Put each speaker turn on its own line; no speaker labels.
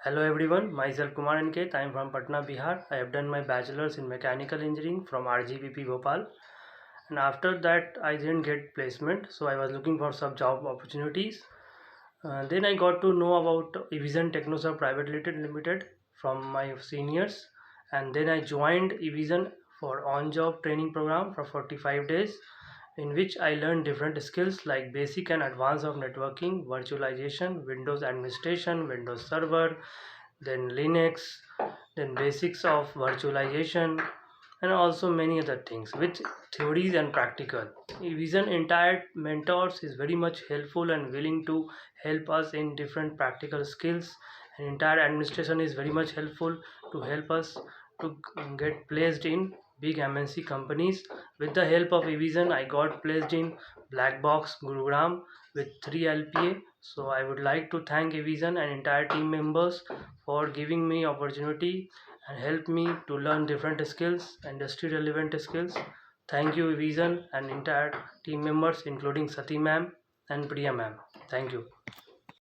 Hello everyone, myself Kumar Aniket. I am from Patna, Bihar. I have done my bachelor's in mechanical engineering from RGPP Bhopal, and after that I didn't get placement, so I was looking for some job opportunities. Then I got to know about Evision Technoserve Pvt Ltd from my seniors, and then I joined Evision for on-job training program for 45 days, in which I learned different skills like basic and advanced of networking, virtualization, Windows administration, Windows Server, then Linux, then basics of virtualization, and also many other things with theories and practical. Vision entire mentors is very much helpful and willing to help us in different practical skills, and entire administration is very much helpful to help us to get placed in big MNC companies. With the help of Evision, I got placed in Black Box Gurugram with 3 LPA. So I would like to thank Evision and entire team members for giving me opportunity and help me to learn different skills, industry relevant skills. Thank you Evision and entire team members including Sati ma'am and Priya ma'am. Thank you.